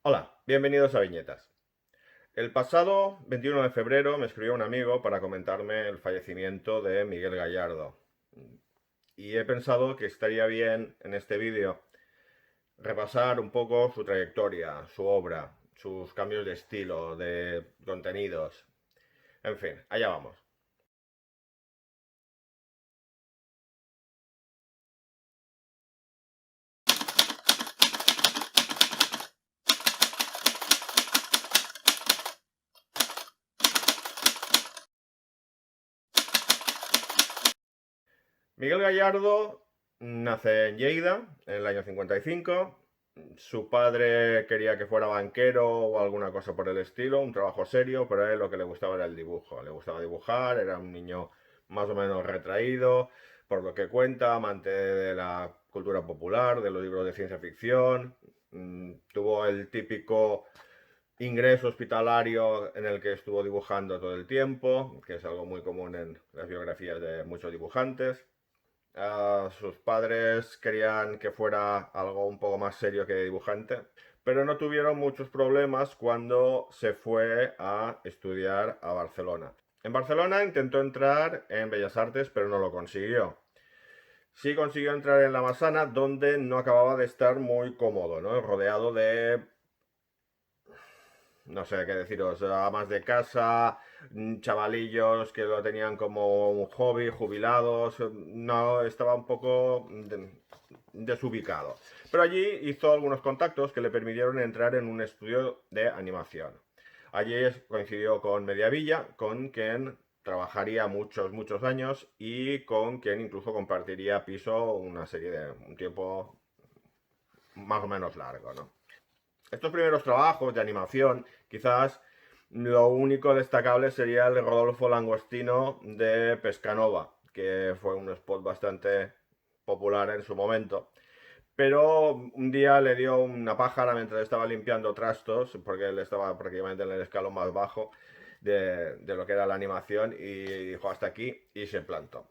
Hola, bienvenidos a Viñetas. El pasado 21 de febrero me escribió un amigo para comentarme el fallecimiento de Miguel Gallardo. Y he pensado que estaría bien en este vídeo repasar un poco su trayectoria, su obra, sus cambios de estilo, de contenidos. En fin, allá vamos. Miguel Gallardo nace en Lleida en el año 55. Su padre quería que fuera banquero o alguna cosa por el estilo, un trabajo serio, pero a él lo que le gustaba era el dibujo. Le gustaba dibujar, era un niño más o menos retraído, por lo que cuenta, amante de la cultura popular, de los libros de ciencia ficción. Tuvo el típico ingreso hospitalario en el que estuvo dibujando todo el tiempo, que es algo muy común en las biografías de muchos dibujantes. Sus padres querían que fuera algo un poco más serio que dibujante, pero no tuvieron muchos problemas cuando se fue a estudiar a Barcelona. En Barcelona intentó entrar en Bellas Artes, pero no lo consiguió. Sí consiguió entrar en La Massana, donde no acababa de estar muy cómodo, ¿no? Rodeado de, no sé qué deciros, amas de casa, chavalillos que lo tenían como un hobby, jubilados, no, estaba un poco desubicado. Pero allí hizo algunos contactos que le permitieron entrar en un estudio de animación. Allí coincidió con Mediavilla, con quien trabajaría muchos años y con quien incluso compartiría piso una serie de un tiempo más o menos largo, ¿no? Estos primeros trabajos de animación, quizás lo único destacable sería el Rodolfo Langostino de Pescanova, que fue un spot bastante popular en su momento. Pero un día le dio una pájara mientras estaba limpiando trastos, porque él estaba prácticamente en el escalón más bajo de lo que era la animación, y dijo hasta aquí y se plantó.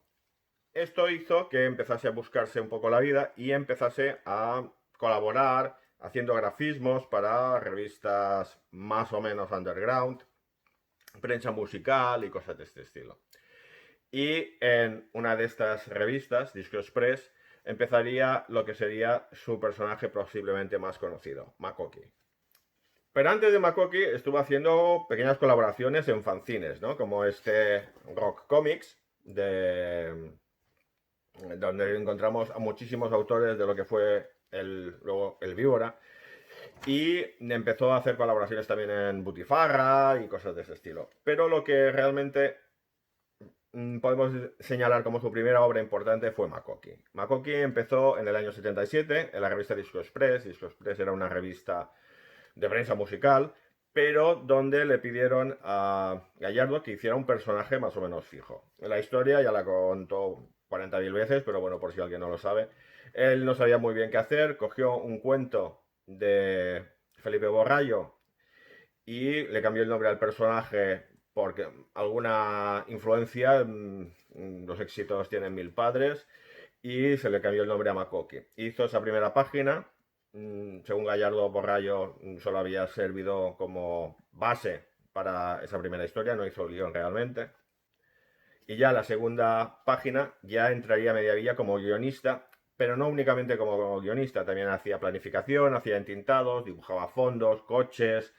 Esto hizo que empezase a buscarse un poco la vida y empezase a colaborar haciendo grafismos para revistas más o menos underground, prensa musical y cosas de este estilo. Y en una de estas revistas, Disco Express, empezaría lo que sería su personaje posiblemente más conocido, Makoki. Pero antes de Makoki estuvo haciendo pequeñas colaboraciones en fanzines, ¿no? Como este Rock Comics, donde encontramos a muchísimos autores de lo que fue luego el Víbora. Y empezó a hacer colaboraciones también en Butifarra y cosas de ese estilo. Pero lo que realmente podemos señalar como su primera obra importante fue Makoki. Makoki empezó en el año 77 en la revista Disco Express. Disco Express era una revista de prensa musical, pero donde le pidieron a Gallardo que hiciera un personaje más o menos fijo. La historia ya la contó 40.000 veces, pero bueno, por si alguien no lo sabe. Él no sabía muy bien qué hacer, cogió un cuento de Felipe Borrallo y le cambió el nombre al personaje porque alguna influencia, los éxitos tienen mil padres, y se le cambió el nombre a Makoki. Hizo esa primera página, según Gallardo Borrallo, solo había servido como base para esa primera historia, no hizo el guión realmente. Y ya la segunda página ya entraría Mediavilla como guionista, pero no únicamente como guionista, también hacía planificación, hacía entintados, dibujaba fondos, coches,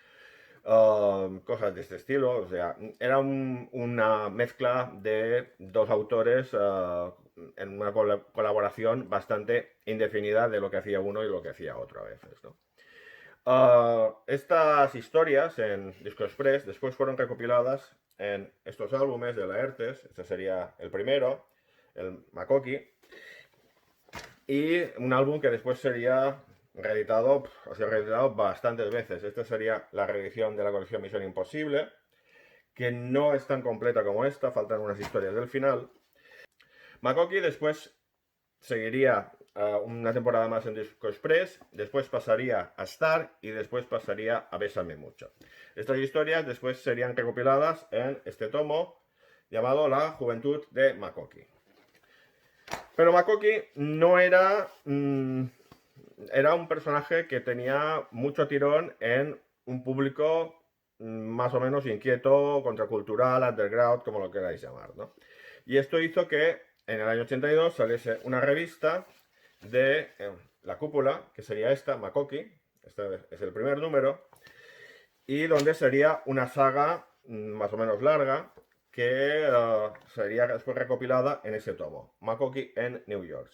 cosas de este estilo. O sea, era una mezcla de dos autores en una colaboración bastante indefinida de lo que hacía uno y lo que hacía otro a veces, ¿no? Estas historias en Disco Express después fueron recopiladas en estos álbumes de Laertes. Este sería el primero, el Makoki, y un álbum que después sería reeditado, ha sido reeditado bastantes veces. Esta sería la reedición de la colección Misión Imposible, que no es tan completa como esta, faltan unas historias del final. Makoki después seguiría una temporada más en Disco Express, después pasaría a Star y después pasaría a Bésame Mucho. Estas historias después serían recopiladas en este tomo llamado La Juventud de Makoki. Pero Makoki no era era un personaje que tenía mucho tirón en un público más o menos inquieto, contracultural, underground, como lo queráis llamar, ¿no? Y esto hizo que en el año 82 saliese una revista de La Cúpula, que sería esta, Makoki, este es el primer número, y donde sería una saga más o menos larga que sería después recopilada en ese tomo, Makoki en New York.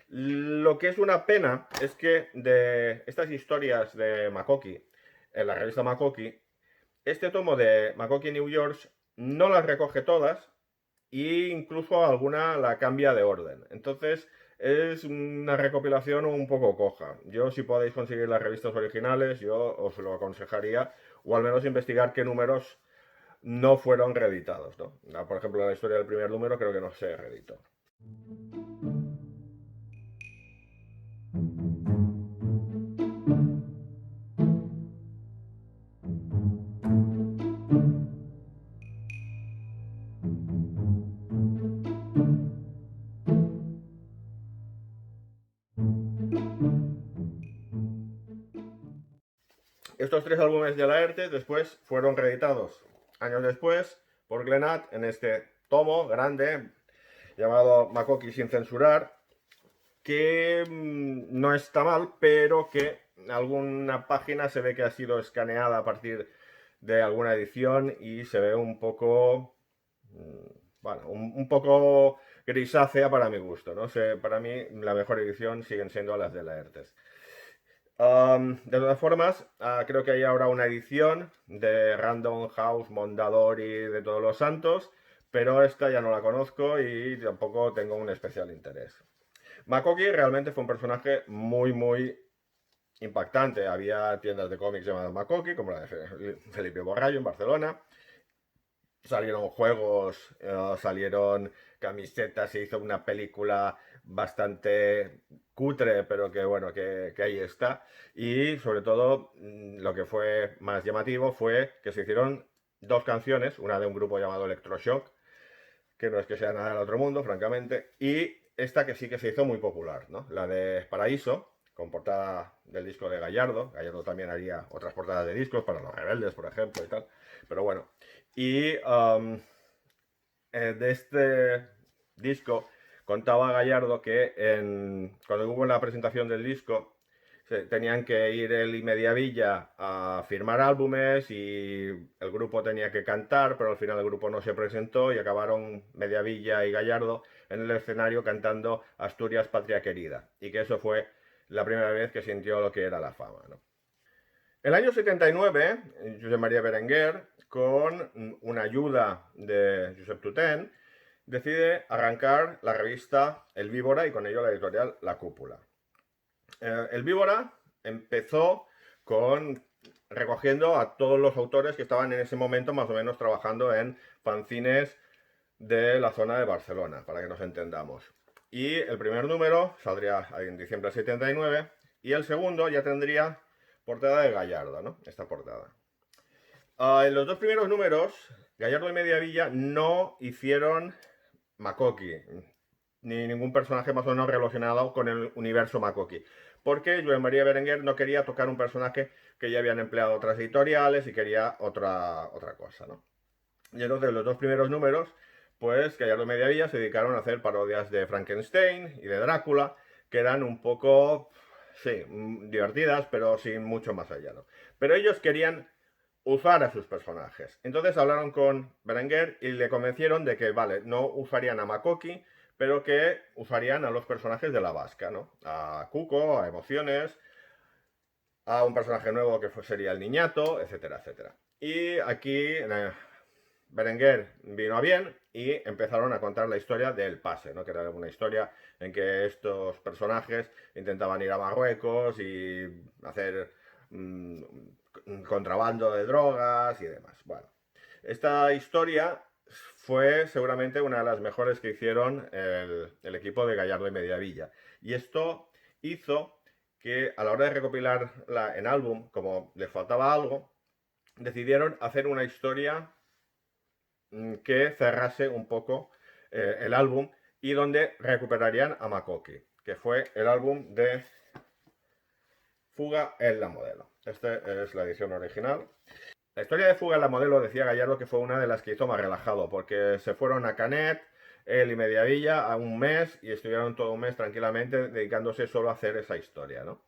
Lo que es una pena es que de estas historias de Makoki, en la revista Makoki, este tomo de Makoki New York no las recoge todas e incluso alguna la cambia de orden. Entonces es una recopilación un poco coja. Yo, si podéis conseguir las revistas originales, yo os lo aconsejaría, o al menos investigar qué números no fueron reeditados, ¿no? Por ejemplo, la historia del primer número creo que no se reeditó. Estos tres álbumes de Laerte después fueron reeditados años después por Glenat en este tomo grande llamado Makoki sin censurar, que no está mal, pero que alguna página se ve que ha sido escaneada a partir de alguna edición y se ve un poco, bueno, un poco grisácea para mi gusto, ¿no? Para mí la mejor edición siguen siendo las de Laertes. De todas formas, creo que hay ahora una edición de Random House, Mondadori, de Todos los Santos, pero esta ya no la conozco y tampoco tengo un especial interés. Makoki realmente fue un personaje muy impactante. Había tiendas de cómics llamadas Makoki, como la de Felipe Borrallo en Barcelona. Salieron juegos, salieron camisetas, se hizo una película bastante cutre, pero que bueno, que ahí está. Y sobre todo, lo que fue más llamativo fue que se hicieron dos canciones, una de un grupo llamado Electroshock, que no es que sea nada del otro mundo, francamente, y esta que sí que se hizo muy popular, ¿no? La de Paraíso, con portada del disco de Gallardo. Gallardo también haría otras portadas de discos para Los Rebeldes, por ejemplo, y tal. Pero bueno. Y de este disco contaba Gallardo que cuando hubo la presentación del disco tenían que ir él y Mediavilla a firmar álbumes y el grupo tenía que cantar, pero al final el grupo no se presentó y acabaron Mediavilla y Gallardo en el escenario cantando Asturias, patria querida. Y que eso fue la primera vez que sintió lo que era la fama, ¿no? El año 79, Josep María Berenguer, con una ayuda de Josep Tutén, decide arrancar la revista El Víbora y con ello la editorial La Cúpula. El Víbora empezó recogiendo a todos los autores que estaban en ese momento más o menos trabajando en fanzines de la zona de Barcelona, para que nos entendamos. Y el primer número saldría en diciembre del 79 y el segundo ya tendría portada de Gallardo, ¿no? Esta portada. En los dos primeros números, Gallardo y Mediavilla no hicieron Makoki, ni ningún personaje más o menos relacionado con el universo Makoki, porque Joan María Berenguer no quería tocar un personaje que ya habían empleado otras editoriales y quería otra cosa, ¿no? Y entonces los dos primeros números, pues Gallardo y Mediavilla se dedicaron a hacer parodias de Frankenstein y de Drácula, que eran un poco, sí, divertidas, pero sin mucho más allá, ¿no? Pero ellos querían usar a sus personajes. Entonces hablaron con Berenguer y le convencieron de que, vale, no usarían a Makoki, pero que usarían a los personajes de la Vasca, ¿no? A Cuco, a Emociones, a un personaje nuevo que sería el Niñato, etcétera, etcétera. Y aquí Berenguer vino a bien y empezaron a contar la historia del pase, ¿no? Que era una historia en que estos personajes intentaban ir a Marruecos y hacer contrabando de drogas y demás. Bueno, esta historia fue seguramente una de las mejores que hicieron el equipo de Gallardo y Mediavilla. Y esto hizo que a la hora de recopilarla en álbum, como le faltaba algo, decidieron hacer una historia que cerrase un poco el álbum y donde recuperarían a Makoki, que fue el álbum de Fuga en la modelo. Esta es la edición original. La historia de Fuga en la modelo, decía Gallardo, que fue una de las que hizo más relajado, porque se fueron a Canet, él y Mediavilla, a un mes y estuvieron todo un mes tranquilamente dedicándose solo a hacer esa historia, ¿no?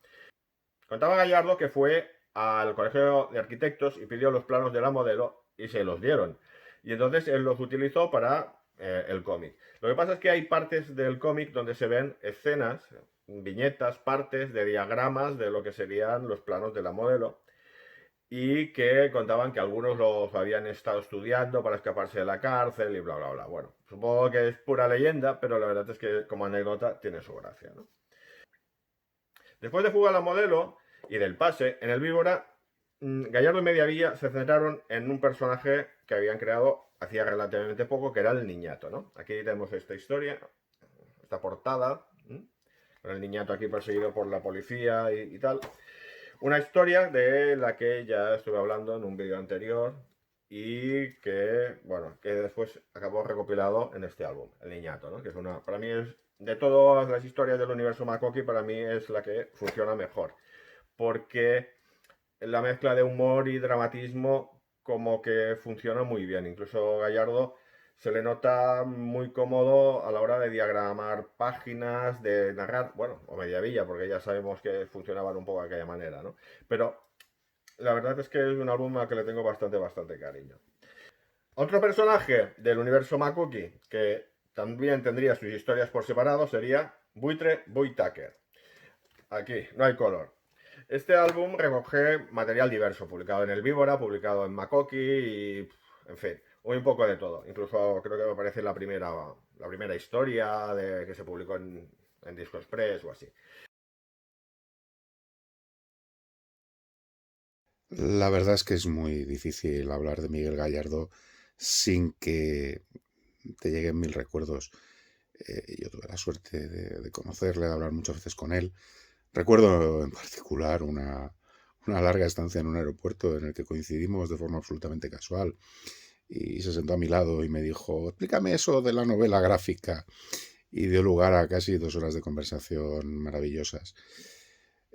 Contaba Gallardo que fue al colegio de arquitectos y pidió los planos de la modelo y se los dieron. Y entonces él los utilizó para el cómic. Lo que pasa es que hay partes del cómic donde se ven escenas, viñetas, partes de diagramas de lo que serían los planos de la modelo y que contaban que algunos los habían estado estudiando para escaparse de la cárcel y bla, bla, bla. Bueno, supongo que es pura leyenda, pero la verdad es que como anécdota tiene su gracia, ¿no? Después de Fuga a la modelo y del pase, en el Víbora, Gallardo y Mediavilla se centraron en un personaje que habían creado hacía relativamente poco, que era el niñato, ¿no? Aquí tenemos esta historia, esta portada, con el niñato aquí perseguido por la policía y tal. Una historia de la que ya estuve hablando en un vídeo anterior y que, bueno, que después acabó recopilado en este álbum, El Niñato, ¿no? Que es una, para mí es, de todas las historias del universo Makoki, para mí es la que funciona mejor. Porque la mezcla de humor y dramatismo como que funciona muy bien. Incluso Gallardo se le nota muy cómodo a la hora de diagramar páginas, de narrar, bueno, o Mediavilla, porque ya sabemos que funcionaban un poco de aquella manera, ¿no? Pero la verdad es que es un álbum al que le tengo bastante cariño. Otro personaje del universo Makoki que también tendría sus historias por separado sería Buitre Buitaker. Aquí, no hay color. Este álbum recoge material diverso, publicado en el Víbora, publicado en Makoki y, en fin, un poco de todo. Incluso creo que me parece la primera historia que se publicó en Disco Express o así. La verdad es que es muy difícil hablar de Miguel Gallardo sin que te lleguen mil recuerdos. Yo tuve la suerte de conocerle, de hablar muchas veces con él. Recuerdo en particular una larga estancia en un aeropuerto en el que coincidimos de forma absolutamente casual y se sentó a mi lado y me dijo, explícame eso de la novela gráfica, y dio lugar a casi 2 horas de conversación maravillosas.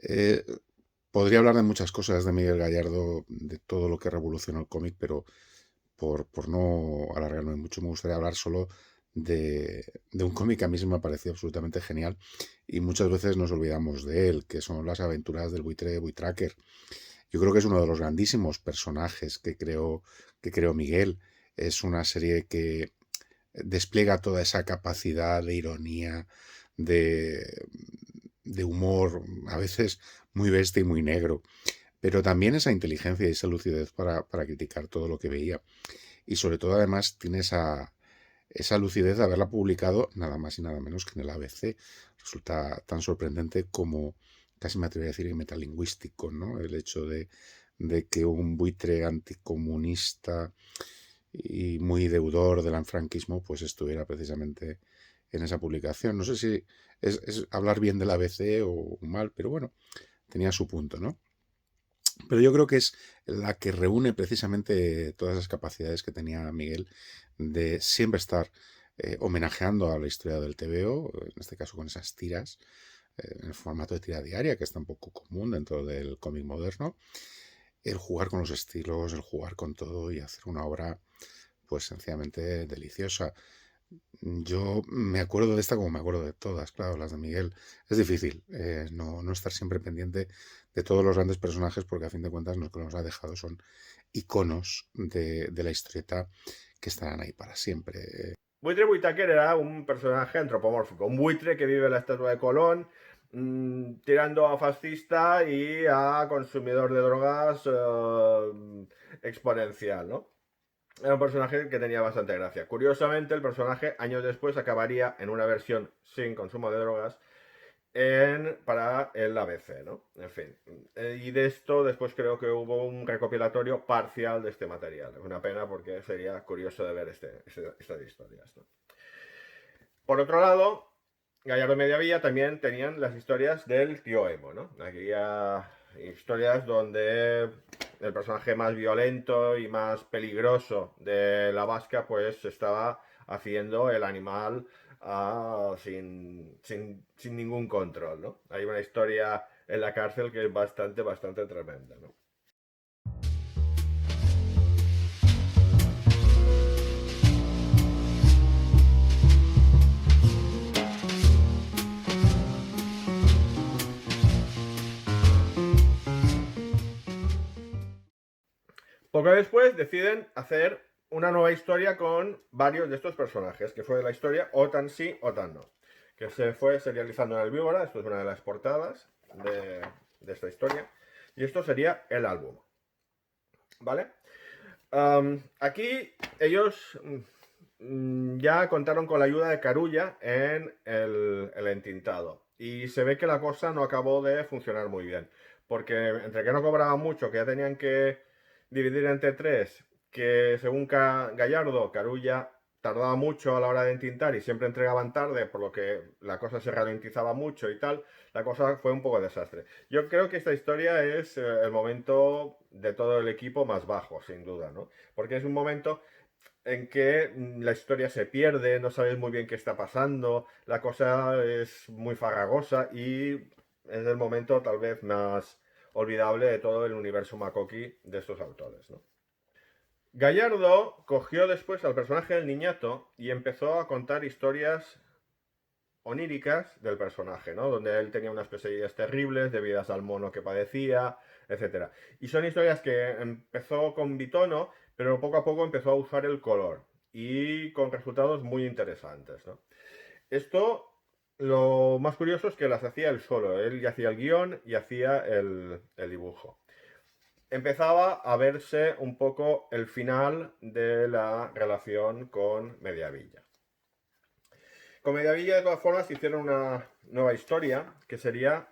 Eh, Podría hablar de muchas cosas de Miguel Gallardo, de todo lo que revolucionó el cómic, pero por no alargarme mucho, me gustaría hablar solo de un cómic que a mí se me ha parecido absolutamente genial y muchas veces nos olvidamos de él, que son las aventuras del buitre Buitracker. Yo creo que es uno de los grandísimos personajes que creó Miguel. Es una serie que despliega toda esa capacidad de ironía, de, de humor, a veces muy bestia y muy negro, pero también esa inteligencia y esa lucidez para criticar todo lo que veía. Y sobre todo además tiene esa lucidez de haberla publicado nada más y nada menos que en el ABC. Resulta tan sorprendente como, casi me atrevería a decir, metalingüístico, ¿no? El hecho de que un buitre anticomunista y muy deudor del franquismo pues estuviera precisamente en esa publicación. No sé si es hablar bien del ABC o mal, pero bueno, tenía su punto, ¿no? Pero yo creo que es la que reúne precisamente todas las capacidades que tenía Miguel de siempre estar homenajeando a la historia del TVO, en este caso con esas tiras, en el formato de tira diaria, que es tan poco común dentro del cómic moderno, el jugar con los estilos, el jugar con todo y hacer una obra pues sencillamente deliciosa. Yo me acuerdo de esta como me acuerdo de todas, claro, las de Miguel. Es difícil no estar siempre pendiente de todos los grandes personajes porque a fin de cuentas lo que nos ha dejado son iconos de la historieta que estarán ahí para siempre. Buitre Buitaker era un personaje antropomórfico, un buitre que vive en la estatua de Colón, tirando a fascista y a consumidor de drogas exponencial, ¿no? Era un personaje que tenía bastante gracia. Curiosamente, el personaje años después acabaría en una versión sin consumo de drogas para el ABC, ¿no? En fin. Y de esto después creo que hubo un recopilatorio parcial de este material. Es una pena porque sería curioso de ver estas historias, ¿no? Por otro lado, Gallardo y Mediavilla también tenían las historias del tío Emo, ¿no? Aquellas historias donde el personaje más violento y más peligroso de la vasca pues estaba haciendo el animal sin ningún control, ¿no? Hay una historia en la cárcel, que es bastante tremenda, ¿no? Poco después deciden hacer una nueva historia con varios de estos personajes, que fue la historia O tan sí o tan no, que se fue serializando en el Víbora. Esto es una de las portadas de esta historia, y esto sería el álbum, ¿vale? Aquí ellos ya contaron con la ayuda de Carulla en el entintado, y se ve que la cosa no acabó de funcionar muy bien, porque entre que no cobraban mucho, que ya tenían que dividir entre tres, que según Gallardo, Carulla tardaba mucho a la hora de entintar y siempre entregaban tarde, por lo que la cosa se ralentizaba mucho y tal, la cosa fue un poco desastre. Yo creo que esta historia es el momento de todo el equipo más bajo, sin duda, ¿no? Porque es un momento en que la historia se pierde, no sabes muy bien qué está pasando, la cosa es muy farragosa y es el momento tal vez más olvidable de todo el universo Makoki de estos autores, ¿no? Gallardo cogió después al personaje del niñato y empezó a contar historias oníricas del personaje, ¿no? Donde él tenía unas pesadillas terribles debidas al mono que padecía, etcétera. Y son historias que empezó con bitono, pero poco a poco empezó a usar el color y con resultados muy interesantes, ¿no? Esto, lo más curioso es que las hacía él solo. Él ya hacía el guión y hacía el dibujo. Empezaba a verse un poco el final de la relación con Mediavilla. Con Mediavilla, de todas formas, hicieron una nueva historia, que sería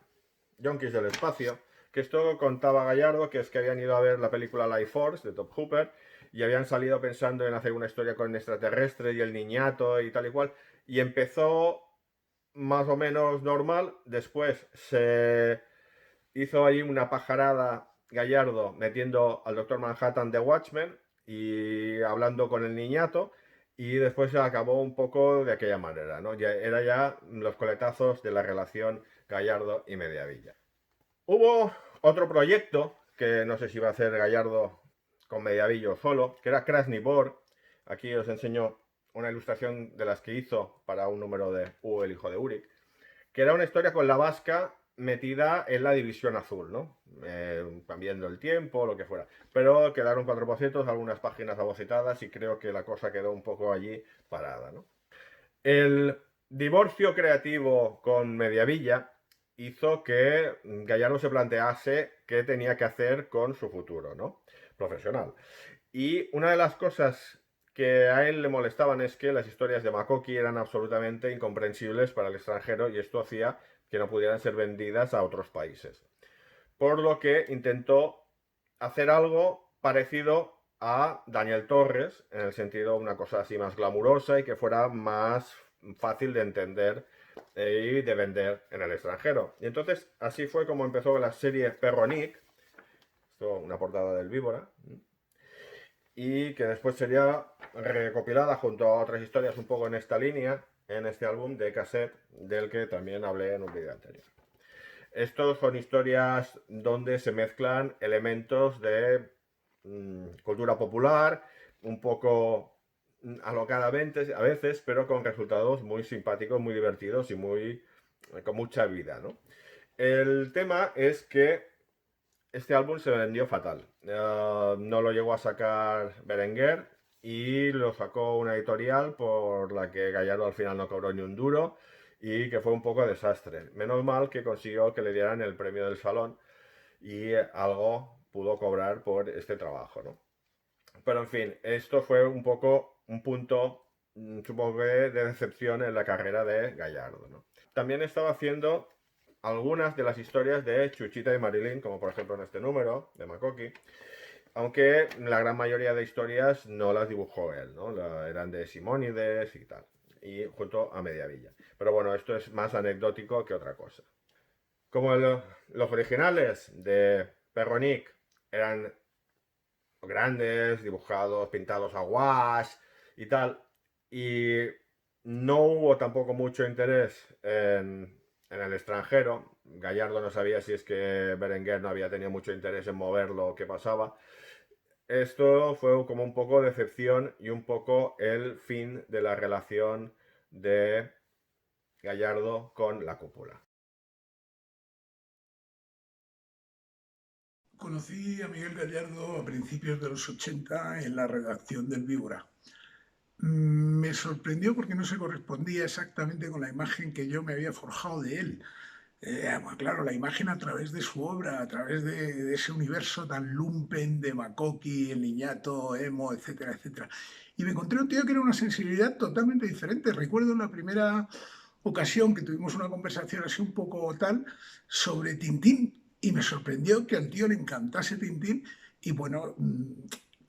Yonkis del Espacio, que esto contaba Gallardo, que es que habían ido a ver la película Life Force de Top Hooper y habían salido pensando en hacer una historia con extraterrestre y el niñato y tal y cual, y empezó más o menos normal. Después se hizo ahí una pajarada Gallardo metiendo al Doctor Manhattan de Watchmen y hablando con el niñato, y después se acabó un poco de aquella manera, ¿no? Ya, era ya los coletazos de la relación Gallardo y Mediavilla. Hubo otro proyecto que no sé si iba a hacer Gallardo con Mediavillo solo, que era Krasnivor. Aquí os enseño una ilustración de las que hizo para un número de el hijo de Uric, que era una historia con la vasca metida en la división azul, ¿no? Cambiando el tiempo, lo que fuera. Pero quedaron 4%, algunas páginas abocetadas, y creo que la cosa quedó un poco allí parada, ¿no? El divorcio creativo con Mediavilla hizo que Gallardo se plantease qué tenía que hacer con su futuro, ¿no? Profesional. Y una de las cosas que a él le molestaban es que las historias de Makoki eran absolutamente incomprensibles para el extranjero, y esto hacía que no pudieran ser vendidas a otros países. Por lo que intentó hacer algo parecido a Daniel Torres, en el sentido una cosa así más glamurosa y que fuera más fácil de entender y de vender en el extranjero. Y entonces así fue como empezó la serie Perronic, esto una portada del Víbora, y que después sería recopilada junto a otras historias un poco en esta línea, en este álbum de cassette del que también hablé en un vídeo anterior. Estos son historias donde se mezclan elementos de cultura popular, un poco alocadamente a veces, pero con resultados muy simpáticos, muy divertidos y muy con mucha vida, ¿no? El tema es que este álbum se vendió fatal. No lo llegó a sacar Berenguer y lo sacó una editorial por la que Gallardo al final no cobró ni un duro, y que fue un poco desastre. Menos mal que consiguió que le dieran el premio del Salón y algo pudo cobrar por este trabajo, ¿no? Pero en fin, esto fue un poco un punto, supongo que de decepción en la carrera de Gallardo, ¿no? También estaba haciendo algunas de las historias de Chuchita y Marilyn, como por ejemplo en este número de Makoki, aunque la gran mayoría de historias no las dibujó él, ¿no? Eran de Simónides y tal, y junto a Mediavilla. Pero bueno, esto es más anecdótico que otra cosa. Como los originales de Perronic eran grandes, dibujados, pintados a wash y tal, y no hubo tampoco mucho interés en el extranjero, Gallardo no sabía si es que Berenguer no había tenido mucho interés en moverlo o qué pasaba. Esto fue como un poco decepción y un poco el fin de la relación de Gallardo con la cúpula. Conocí a Miguel Gallardo a principios de los 80 en la redacción del Víbora. Me sorprendió porque no se correspondía exactamente con la imagen que yo me había forjado de él. Bueno, claro, la imagen a través de su obra, a través de ese universo tan lumpen de Makoki, el niñato, emo, etcétera, etcétera. Y me encontré un tío que era una sensibilidad totalmente diferente. Recuerdo la primera ocasión que tuvimos una conversación así un poco tal sobre Tintín y me sorprendió que al tío le encantase Tintín y bueno,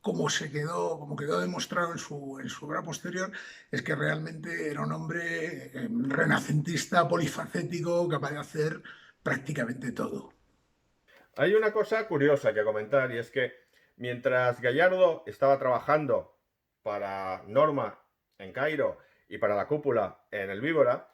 como quedó demostrado en su obra posterior, es que realmente era un hombre renacentista, polifacético, capaz de hacer prácticamente todo. Hay una cosa curiosa que comentar y es que mientras Gallardo estaba trabajando para Norma en Cairo y para la cúpula en el Víbora,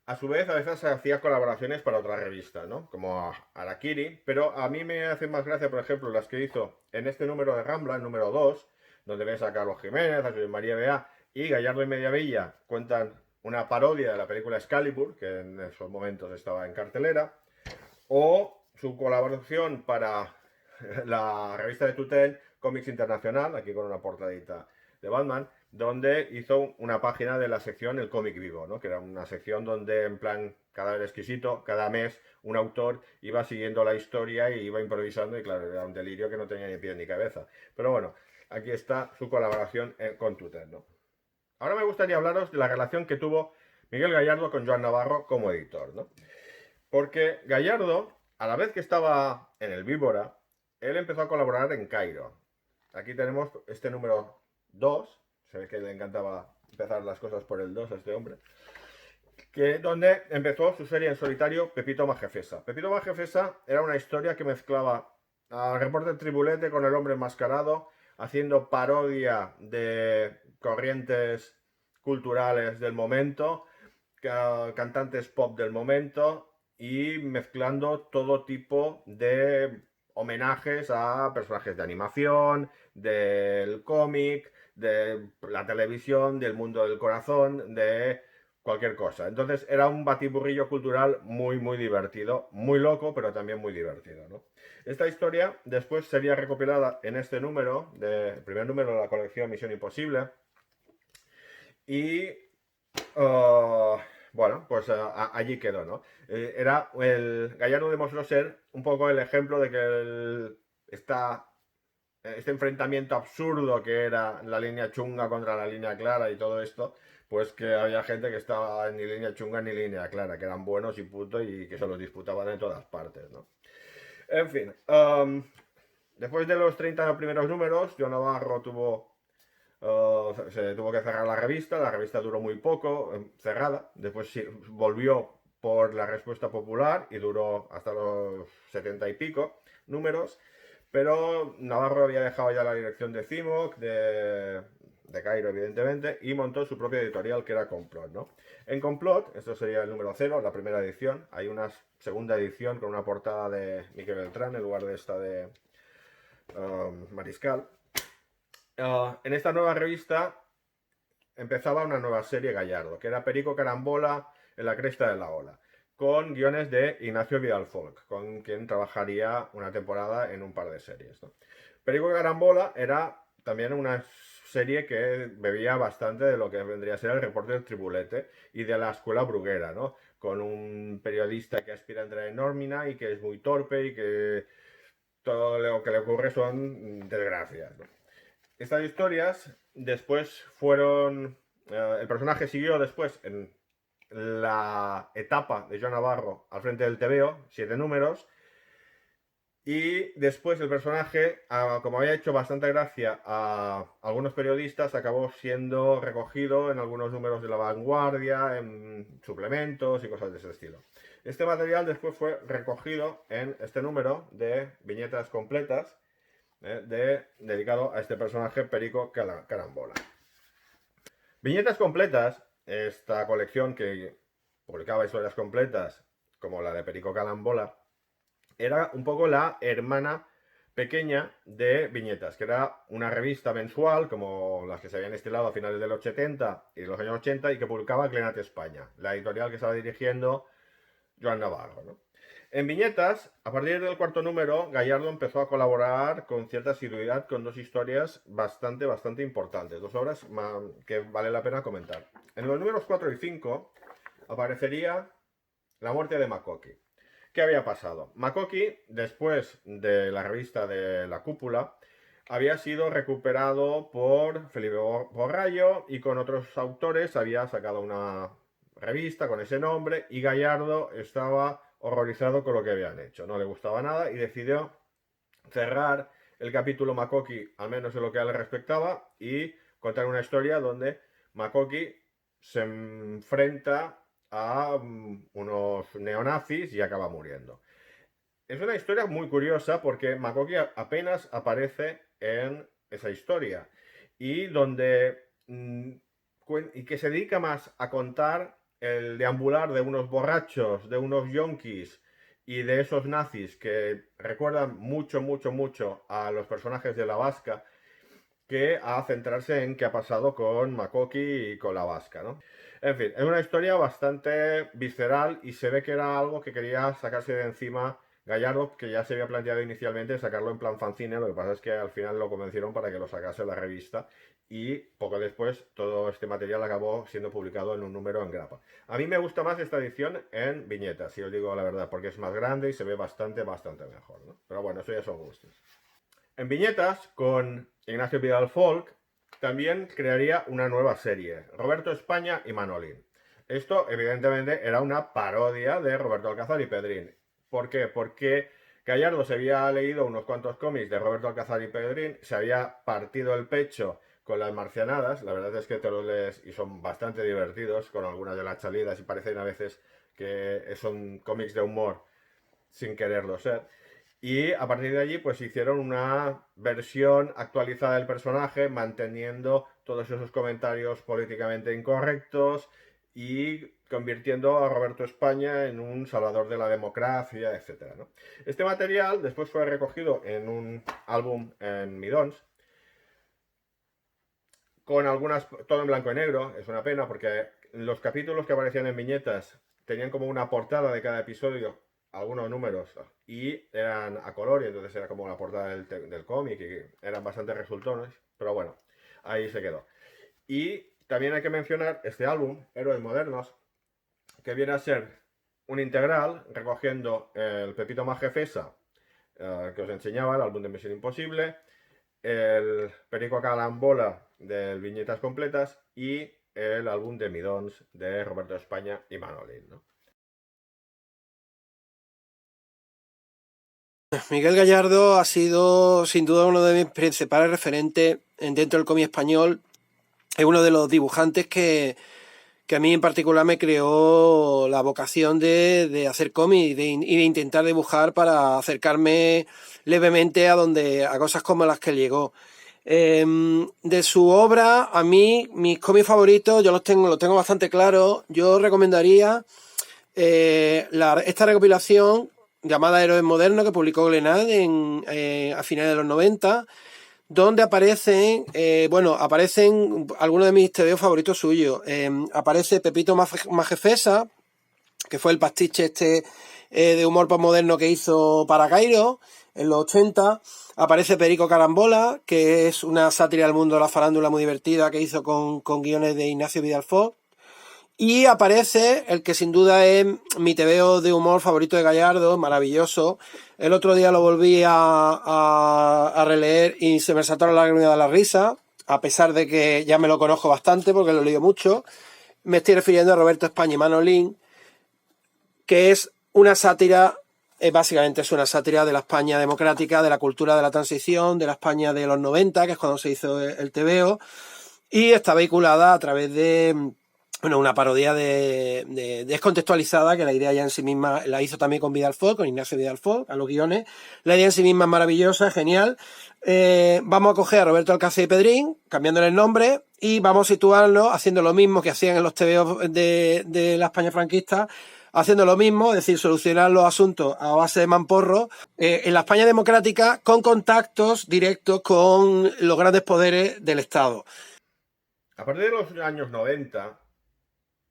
a su vez a veces hacía colaboraciones para otras revistas, ¿no? Como Harakiri, pero a mí me hacen más gracia, por ejemplo, las que hizo en este número de Rambla, el número 2, donde ves a Carlos Jiménez, a María Bea y Gallardo y Mediavilla cuentan una parodia de la película Excalibur, que en esos momentos estaba en cartelera, o su colaboración para la revista de Tutelle, Comics Internacional, aquí con una portadita de Batman, donde hizo una página de la sección El Cómic Vivo, ¿no? Que era una sección donde, en plan, cada vez exquisito, cada mes, un autor iba siguiendo la historia y iba improvisando, y claro, era un delirio que no tenía ni pie ni cabeza. Pero bueno, aquí está su colaboración con Tutelle, ¿no? Ahora me gustaría hablaros de la relación que tuvo Miguel Gallardo con Joan Navarro como editor, ¿no? Porque Gallardo, a la vez que estaba en el Víbora, él empezó a colaborar en Cairo. Aquí tenemos este número 2, se ve que le encantaba empezar las cosas por el 2 a este hombre, donde empezó su serie en solitario Pepito Majefesa. Pepito Majefesa era una historia que mezclaba al reporter Tribulete con el hombre enmascarado, haciendo parodia de corrientes culturales del momento, cantantes pop del momento y mezclando todo tipo de homenajes a personajes de animación, del cómic, de la televisión, del mundo del corazón, de cualquier cosa. Entonces era un batiburrillo cultural muy divertido, muy loco, pero también muy divertido, ¿no? Esta historia después sería recopilada en este número, el primer número de la colección Misión Imposible, y bueno, pues allí quedó, ¿no? Gallardo demostró ser un poco el ejemplo de que este enfrentamiento absurdo que era la línea chunga contra la línea clara y todo esto, pues que había gente que estaba ni línea chunga ni línea clara, que eran buenos y punto y que se los disputaban en todas partes, ¿no? En fin, después de los 30 primeros números, Joan Navarro se tuvo que cerrar la revista duró muy poco, cerrada, después sí, volvió por la respuesta popular y duró hasta los 70 y pico números, pero Navarro había dejado ya la dirección de CIMOC, de Cairo evidentemente, y montó su propia editorial que era Complot, ¿no? En Complot, esto sería el número 0, la primera edición, hay una segunda edición con una portada de Miquel Beltrán en lugar de esta de Mariscal. En esta nueva revista empezaba una nueva serie Gallardo, que era Perico Carambola en la cresta de la ola, con guiones de Ignacio Vidal-Folk, con quien trabajaría una temporada en un par de series, ¿no? Perico Carambola era también una serie que bebía bastante de lo que vendría a ser el reporte del Tribulete y de la escuela bruguera, ¿no? Con un periodista que aspira a entrar en nómina y que es muy torpe y que todo lo que le ocurre son desgracias, ¿no? Estas historias después fueron... el personaje siguió después en la etapa de Joan Navarro al frente del TVO, 7 números, y después el personaje, como había hecho bastante gracia a algunos periodistas, acabó siendo recogido en algunos números de La Vanguardia, en suplementos y cosas de ese estilo. Este material después fue recogido en este número de viñetas completas, dedicado a este personaje Perico Carambola. Viñetas completas, esta colección que publicaba historias completas como la de Perico Calambola, era un poco la hermana pequeña de Viñetas, que era una revista mensual, como las que se habían estilado a finales de los 70 y los años 80, y que publicaba Glenat España, la editorial que estaba dirigiendo Joan Navarro, ¿no? En Viñetas, a partir del cuarto número, Gallardo empezó a colaborar con cierta asiduidad con dos historias bastante importantes, dos obras que vale la pena comentar. En los números 4 y 5 aparecería la muerte de Makoki. ¿Qué había pasado? Makoki, después de la revista de La Cúpula, había sido recuperado por Felipe Borrallo y con otros autores había sacado una revista con ese nombre y Gallardo estaba horrorizado con lo que habían hecho. No le gustaba nada y decidió cerrar el capítulo Makoki, al menos en lo que a él respectaba, y contar una historia donde Makoki se enfrenta a unos neonazis y acaba muriendo. Es una historia muy curiosa porque Makoki apenas aparece en esa historia y y que se dedica más a contar el deambular de unos borrachos, de unos yonkis y de esos nazis que recuerdan mucho a los personajes de La Vasca, que a centrarse en qué ha pasado con Makoki y con La Vasca, ¿no? En fin, es una historia bastante visceral y se ve que era algo que quería sacarse de encima Gallardo, que ya se había planteado inicialmente sacarlo en plan fanzine. Lo que pasa es que al final lo convencieron para que lo sacase la revista y poco después todo este material acabó siendo publicado en un número en grapa. A mí me gusta más esta edición en viñetas, si os digo la verdad, porque es más grande y se ve bastante mejor, ¿no? Pero bueno, eso ya son gustos. En viñetas, con Ignacio Vidal Folk, también crearía una nueva serie, Roberto España y Manolín. Esto, evidentemente, era una parodia de Roberto Alcázar y Pedrín. ¿Por qué? Porque Gallardo se había leído unos cuantos cómics de Roberto Alcázar y Pedrín, se había partido el pecho con las marcianadas. La verdad es que te los lees y son bastante divertidos, con algunas de las salidas, y parecen a veces que son cómics de humor sin quererlo ser. Y a partir de allí pues hicieron una versión actualizada del personaje, manteniendo todos esos comentarios políticamente incorrectos y convirtiendo a Roberto España en un salvador de la democracia, etc., ¿no? Este material después fue recogido en un álbum en Midons, con algunas, todo en blanco y negro. Es una pena porque los capítulos que aparecían en viñetas tenían como una portada de cada episodio, algunos números, y eran a color, y entonces era como la portada del cómic, y eran bastante resultones, pero bueno, ahí se quedó. Y también hay que mencionar este álbum, Héroes Modernos, que viene a ser un integral recogiendo el Pepito Majefesa, que os enseñaba, el álbum de Misión Imposible, el Perico Calambola del Viñetas Completas y el álbum de Midons de Roberto España y Manolín, ¿no? Miguel Gallardo ha sido sin duda uno de mis principales referentes dentro del cómic español. Es uno de los dibujantes que a mí en particular me creó la vocación de hacer cómic y de intentar dibujar para acercarme levemente a cosas como las que llegó. De su obra, a mí, mis cómics favoritos, yo los tengo bastante claros. Yo recomendaría esta recopilación llamada Héroes Modernos, que publicó Glenat a finales de los 90, donde aparecen algunos de mis TVO favoritos suyos. Aparece Pepito Majefesa, que fue el pastiche de humor postmoderno que hizo para Cairo en los 80. Aparece Perico Carambola, que es una sátira del mundo de la farándula muy divertida que hizo con guiones de Ignacio Vidal Folk. Y aparece el que sin duda es mi TVO de humor favorito de Gallardo, maravilloso. El otro día lo volví a releer y se me saltaron las lágrimas de la risa, a pesar de que ya me lo conozco bastante porque lo he leído mucho. Me estoy refiriendo a Roberto España y Manolín, que es una sátira, básicamente es una sátira de la España democrática, de la cultura de la transición, de la España de los 90, que es cuando se hizo el TVO, y está vehiculada a través de una parodia descontextualizada, que la idea ya en sí misma la hizo también con Vidal Folk, con Ignacio Vidal Folk, a los guiones. La idea en sí misma es maravillosa, es genial. Vamos a coger a Roberto Alcázar y Pedrín, cambiándole el nombre, y vamos a situarlo haciendo lo mismo que hacían en los TVO de la España franquista, haciendo lo mismo, es decir, solucionar los asuntos a base de mamporro, en la España democrática con contactos directos con los grandes poderes del Estado. A partir de los años 90,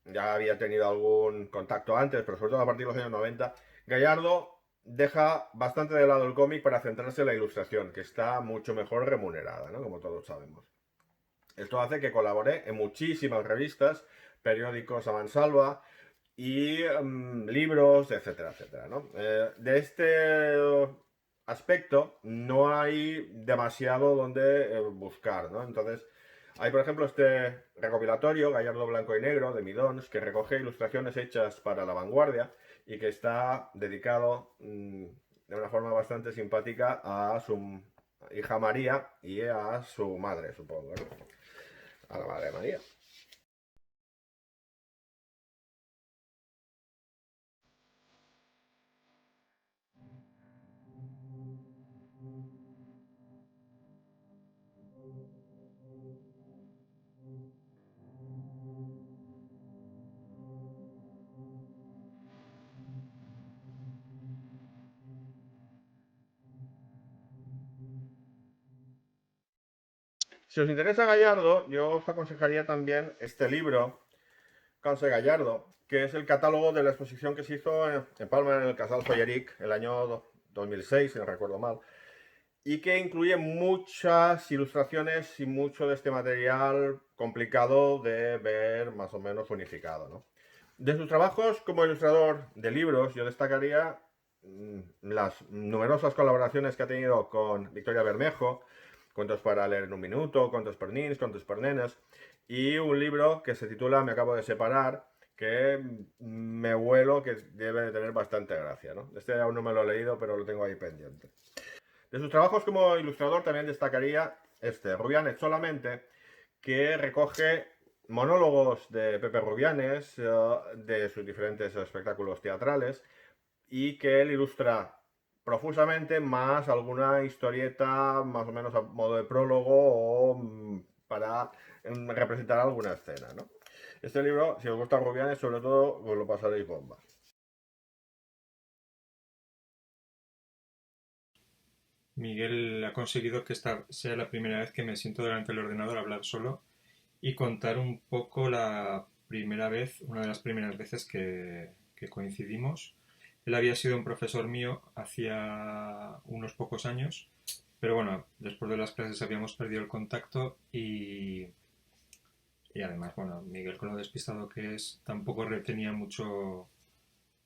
ya había tenido algún contacto antes, pero sobre todo a partir de los años 90, Gallardo deja bastante de lado el cómic para centrarse en la ilustración, que está mucho mejor remunerada, ¿no? Como todos sabemos. Esto hace que colabore en muchísimas revistas, periódicos a mansalva y libros, etcétera, etcétera, ¿no? De este aspecto no hay demasiado donde buscar, ¿no? Entonces, hay, por ejemplo, este recopilatorio, Gallardo Blanco y Negro, de Midons, que recoge ilustraciones hechas para La Vanguardia y que está dedicado de una forma bastante simpática a su hija María y a su madre, supongo, ¿no? A la madre María. Si os interesa Gallardo, yo os aconsejaría también este libro, Canse Gallardo, que es el catálogo de la exposición que se hizo en Palma, en el Casal Folleric, el año 2006, si no recuerdo mal, y que incluye muchas ilustraciones y mucho de este material complicado de ver más o menos unificado, ¿no? De sus trabajos como ilustrador de libros, yo destacaría las numerosas colaboraciones que ha tenido con Victoria Bermejo, Cuentos para leer en un minuto, Cuentos per nins, Cuentos per nenes, y un libro que se titula Me acabo de separar, que me huelo que debe de tener bastante gracia, ¿no? Este aún no me lo he leído, pero lo tengo ahí pendiente. De sus trabajos como ilustrador también destacaría Rubianes solamente, que recoge monólogos de Pepe Rubianes, de sus diferentes espectáculos teatrales, y que él ilustra profusamente, más alguna historieta más o menos a modo de prólogo o para representar alguna escena, ¿no? Este libro, si os gusta Rubianes, sobre todo, os lo pasaréis bomba. Miguel ha conseguido que esta sea la primera vez que me siento delante del ordenador a hablar solo y contar un poco la primera vez, una de las primeras veces que coincidimos. Él había sido un profesor mío hacía unos pocos años, pero bueno, después de las clases habíamos perdido el contacto y además, bueno, Miguel, con lo despistado que es, tampoco retenía mucho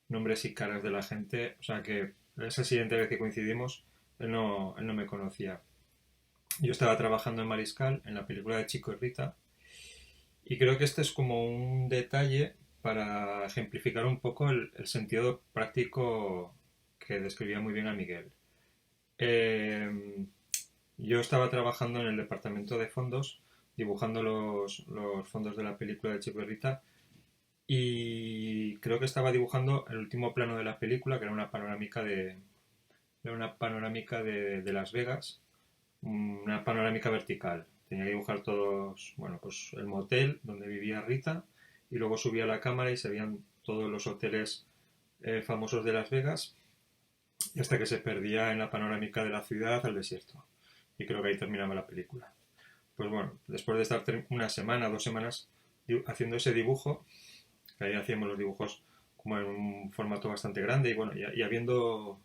nombres y caras de la gente, o sea que esa siguiente vez que coincidimos, él no me conocía. Yo estaba trabajando en Mariscal, en la película de Chico y Rita, y creo que este es como un detalle para ejemplificar un poco el sentido práctico que describía muy bien a Miguel. Eh, yo estaba trabajando en el departamento de fondos, dibujando los fondos de la película de Chico y Rita, y creo que estaba dibujando el último plano de la película, que era una panorámica de Las Vegas, una panorámica vertical. Tenía que dibujar todos, bueno, pues el motel donde vivía Rita, y luego subía la cámara y se veían todos los hoteles famosos de Las Vegas, y hasta que se perdía en la panorámica de la ciudad al desierto. Y creo que ahí terminaba la película. Pues bueno, después de estar una semana, 2 semanas haciendo ese dibujo, que ahí hacíamos los dibujos como en un formato bastante grande, y bueno, y habiendo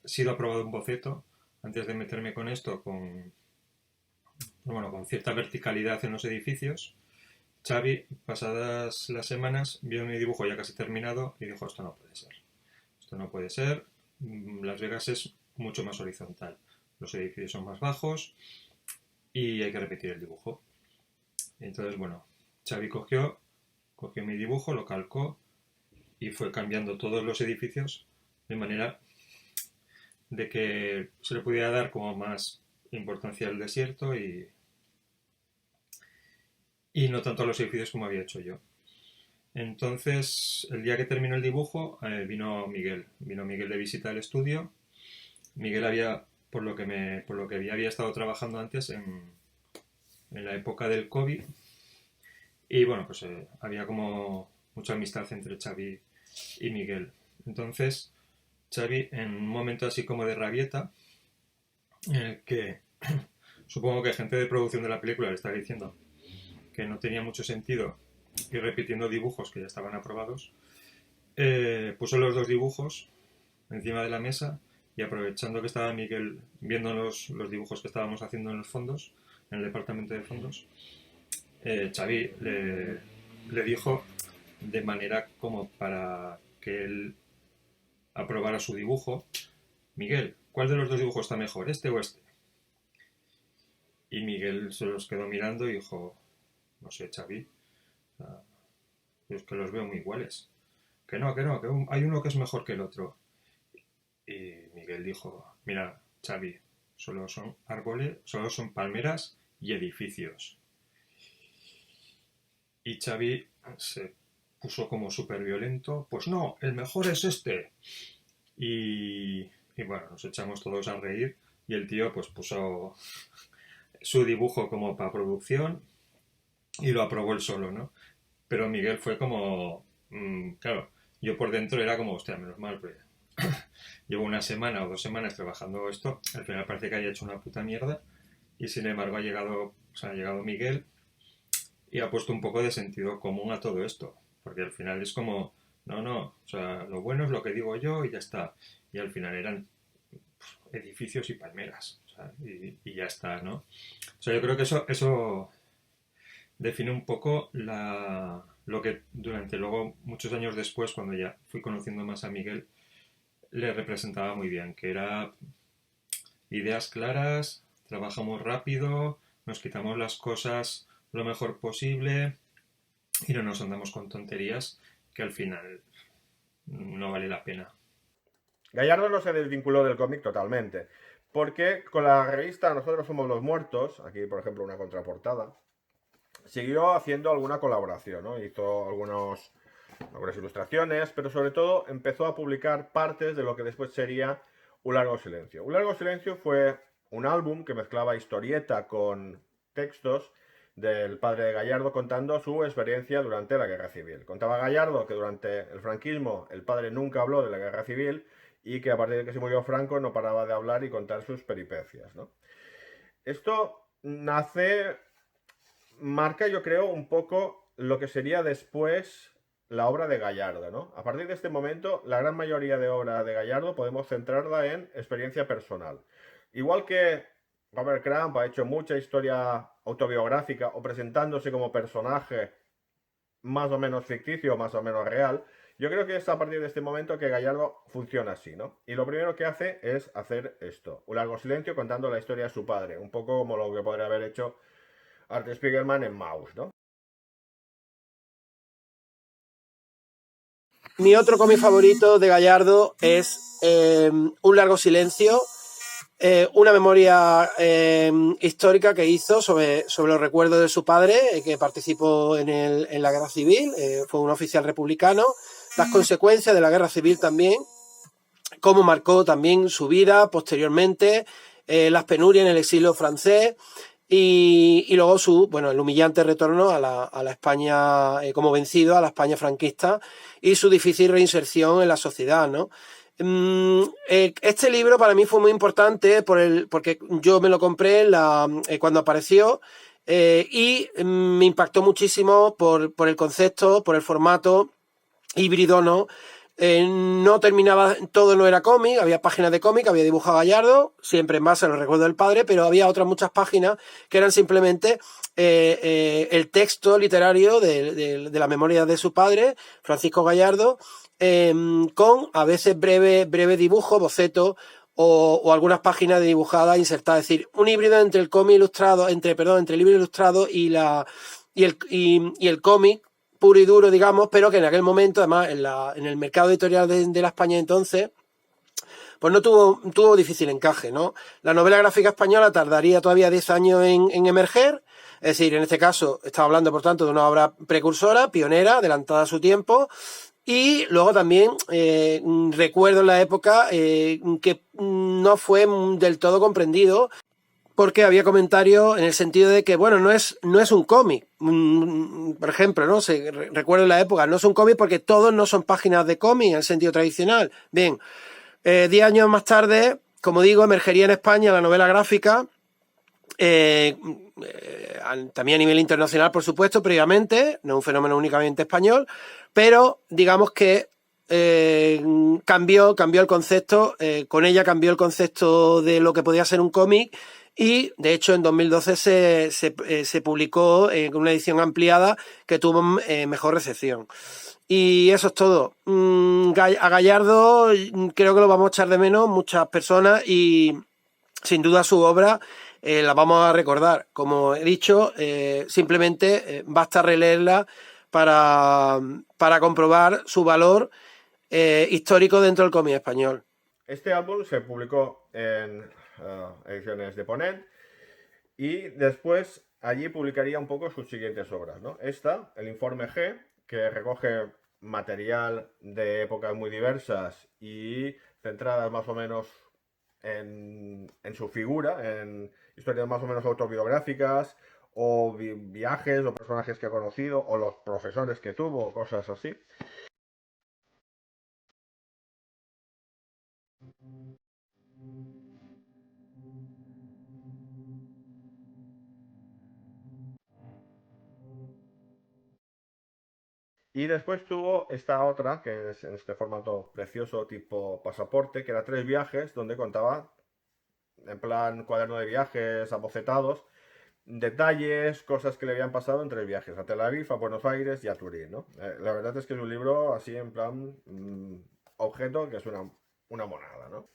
sido aprobado un boceto, antes de meterme con esto, con cierta verticalidad en los edificios, Xavi, pasadas las semanas, vio mi dibujo ya casi terminado y dijo, esto no puede ser. Esto no puede ser. Las Vegas es mucho más horizontal. Los edificios son más bajos y hay que repetir el dibujo. Entonces, bueno, Xavi cogió mi dibujo, lo calcó y fue cambiando todos los edificios de manera de que se le pudiera dar como más importancia al desierto y no tanto a los edificios como había hecho yo. Entonces, el día que terminó el dibujo, vino Miguel de visita al estudio. Miguel había, por lo que había estado trabajando antes en la época del COVID, y bueno, pues había como mucha amistad entre Xavi y Miguel. Entonces, Xavi, en un momento así como de rabieta, en el que supongo que gente de producción de la película le está diciendo que no tenía mucho sentido ir repitiendo dibujos que ya estaban aprobados, puso los 2 dibujos encima de la mesa y aprovechando que estaba Miguel viendo los dibujos que estábamos haciendo en los fondos, en el departamento de fondos, Xavi le dijo de manera como para que él aprobara su dibujo: Miguel, ¿cuál de los 2 dibujos está mejor, este o este? Y Miguel se los quedó mirando y dijo: no sé, Xavi, yo es que los veo muy iguales. Que no, que hay uno que es mejor que el otro. Y Miguel dijo: mira, Xavi, solo son árboles, solo son palmeras y edificios. Y Xavi se puso como súper violento: pues no, el mejor es este. Y bueno, nos echamos todos a reír y el tío pues puso su dibujo como para producción y lo aprobó él solo, ¿no? Pero Miguel fue como... claro, yo por dentro era como, hostia, menos mal, pues llevo 1 semana o 2 semanas trabajando esto, al final parece que haya hecho una puta mierda, y sin embargo ha llegado Miguel y ha puesto un poco de sentido común a todo esto, porque al final es como, no, o sea, lo bueno es lo que digo yo y ya está, y al final eran edificios y palmeras, o sea, y ya está, ¿no? O sea, yo creo que eso define un poco lo que durante luego muchos años después, cuando ya fui conociendo más a Miguel, le representaba muy bien, que era ideas claras, trabajamos rápido, nos quitamos las cosas lo mejor posible y no nos andamos con tonterías que al final no vale la pena. Gallardo no se desvinculó del cómic totalmente, porque con la revista Nosotros Somos los Muertos, aquí por ejemplo una contraportada, siguió haciendo alguna colaboración, ¿no? Hizo algunas ilustraciones, pero sobre todo empezó a publicar partes de lo que después sería Un Largo Silencio. Un Largo Silencio fue un álbum que mezclaba historieta con textos del padre de Gallardo contando su experiencia durante la Guerra Civil. Contaba Gallardo que durante el franquismo el padre nunca habló de la Guerra Civil y que a partir de que se murió Franco no paraba de hablar y contar sus peripecias, ¿no? Esto marca, yo creo, un poco lo que sería después la obra de Gallardo, ¿no? A partir de este momento, la gran mayoría de obra de Gallardo podemos centrarla en experiencia personal. Igual que Robert Crumb ha hecho mucha historia autobiográfica o presentándose como personaje más o menos ficticio, más o menos real, yo creo que es a partir de este momento que Gallardo funciona así, ¿no? Y lo primero que hace es hacer esto, Un Largo Silencio, contando la historia de su padre, un poco como lo que podría haber hecho Art Spiegelman en Maus, ¿no? Mi otro cómic favorito de Gallardo es Un Largo Silencio, una memoria histórica que hizo sobre los recuerdos de su padre, que participó en la Guerra Civil, fue un oficial republicano, las consecuencias de la Guerra Civil también, cómo marcó también su vida posteriormente, las penurias en el exilio francés, y luego el humillante retorno a la España como vencido, a la España franquista, y su difícil reinserción en la sociedad, ¿no? Este libro para mí fue muy importante porque yo me lo compré cuando apareció, y me impactó muchísimo por el concepto, por el formato híbrido, ¿no? No terminaba, todo no era cómic, había páginas de cómic, había dibujado Gallardo, siempre en base a los recuerdos del padre, pero había otras muchas páginas que eran simplemente el texto literario de la memoria de su padre, Francisco Gallardo, con a veces breve dibujo, boceto o algunas páginas de dibujadas insertadas, es decir, un híbrido entre el cómic ilustrado, entre el libro ilustrado y el cómic puro y duro, digamos, pero que en aquel momento, además, en el mercado editorial de la España entonces, pues no tuvo difícil encaje, ¿no? La novela gráfica española tardaría todavía 10 años en emerger, es decir, en este caso estaba hablando, por tanto, de una obra precursora, pionera, adelantada a su tiempo, y luego también recuerdo en la época que no fue del todo comprendido. porque había comentarios en el sentido de que, bueno, no es un cómic, por ejemplo, ¿no? Recuerdo en la época, no es un cómic porque todos no son páginas de cómic en el sentido tradicional. Bien, 10 años más tarde, como digo, emergería en España la novela gráfica, también a nivel internacional, por supuesto, previamente, no es un fenómeno únicamente español, pero digamos que cambió el concepto, con ella cambió el concepto de lo que podía ser un cómic. Y, de hecho, en 2012 se publicó en una edición ampliada que tuvo mejor recepción. Y eso es todo. A Gallardo creo que lo vamos a echar de menos muchas personas y, sin duda, su obra la vamos a recordar. Como he dicho, simplemente basta releerla para comprobar su valor histórico dentro del cómic español. Este álbum se publicó en ediciones de Ponent y después allí publicaría un poco sus siguientes obras, ¿no? Esta, el Informe G, que recoge material de épocas muy diversas y centradas más o menos en su figura, en historias más o menos autobiográficas o viajes o personajes que ha conocido o los profesores que tuvo, cosas así. Y después tuvo esta otra, que es en este formato precioso tipo pasaporte, que era 3 viajes, donde contaba, en plan cuaderno de viajes, abocetados, detalles, cosas que le habían pasado en 3 viajes, a Tel Aviv, a Buenos Aires y a Turín, ¿no? La verdad es que es un libro así en plan objeto, que es una monada, ¿no?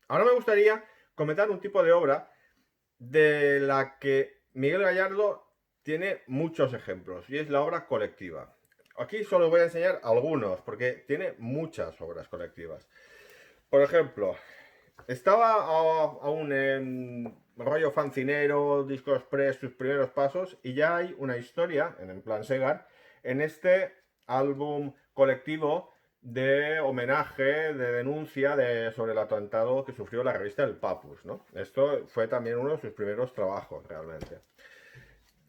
Ahora me gustaría comentar un tipo de obra de la que Miguel Gallardo tiene muchos ejemplos, y es la obra colectiva. Aquí solo voy a enseñar algunos, porque tiene muchas obras colectivas. Por ejemplo, estaba aún en rollo fancinero, disco express, sus primeros pasos, y ya hay una historia, en plan Segar, en este álbum colectivo de homenaje, de denuncia sobre el atentado que sufrió la revista El Papus, ¿no? Esto fue también uno de sus primeros trabajos, realmente.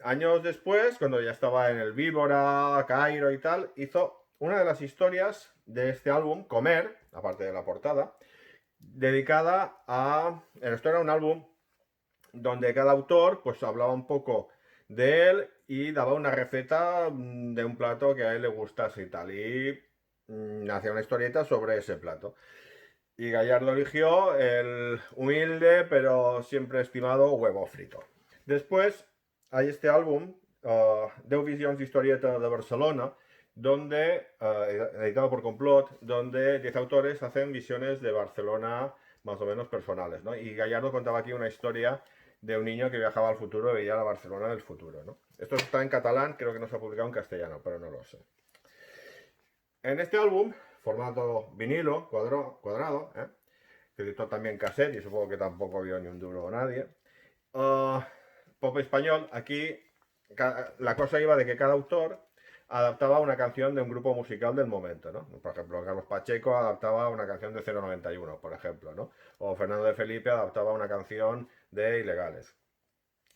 Años después, cuando ya estaba en el Víbora, Cairo y tal, hizo una de las historias de este álbum, Comer, aparte de la portada, dedicada a... Esto era un álbum donde cada autor pues hablaba un poco de él y daba una receta de un plato que a él le gustase y tal. Y hacía una historieta sobre ese plato. Y Gallardo eligió el humilde pero siempre estimado huevo frito. Después hay este álbum, 10 Visions d'Historieta de Barcelona, donde, editado por Complot, donde 10 autores hacen visiones de Barcelona más o menos personales, ¿no? Y Gallardo contaba aquí una historia de un niño que viajaba al futuro y veía la Barcelona del futuro, ¿no? Esto está en catalán, creo que no se ha publicado en castellano, pero no lo sé. En este álbum, formato vinilo, cuadrado, que editó también cassette y supongo que tampoco vio ni un duro nadie. Pop español, aquí la cosa iba de que cada autor adaptaba una canción de un grupo musical del momento, ¿no? Por ejemplo, Carlos Pacheco adaptaba una canción de 091, por ejemplo, ¿no? O Fernando de Felipe adaptaba una canción de Ilegales.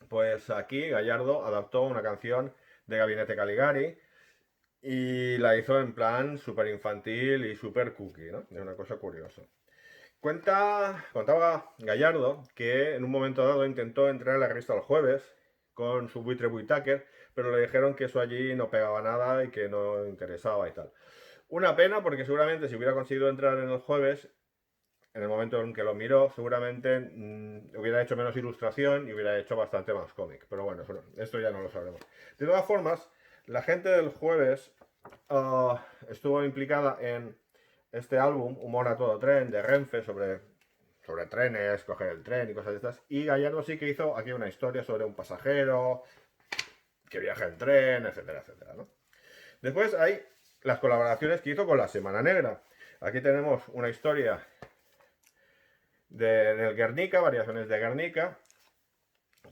Pues aquí Gallardo adaptó una canción de Gabinete Caligari y la hizo en plan súper infantil y súper cookie, ¿no? Es una cosa curiosa. Contaba Gallardo que en un momento dado intentó entrar a la revista El Jueves con su buitre Whittaker, pero le dijeron que eso allí no pegaba nada y que no interesaba y tal. Una pena, porque seguramente si hubiera conseguido entrar en El Jueves, en el momento en que lo miró, seguramente hubiera hecho menos ilustración y hubiera hecho bastante más cómic. Pero bueno, esto ya no lo sabremos. De todas formas, la gente del Jueves estuvo implicada en este álbum, Humor a todo tren, de Renfe, sobre trenes, coger el tren y cosas de estas. Y Gallardo sí que hizo aquí una historia sobre un pasajero que viaja en tren, etcétera, etcétera, ¿no? Después hay las colaboraciones que hizo con La Semana Negra. Aquí tenemos una historia del Guernica, variaciones de Guernica,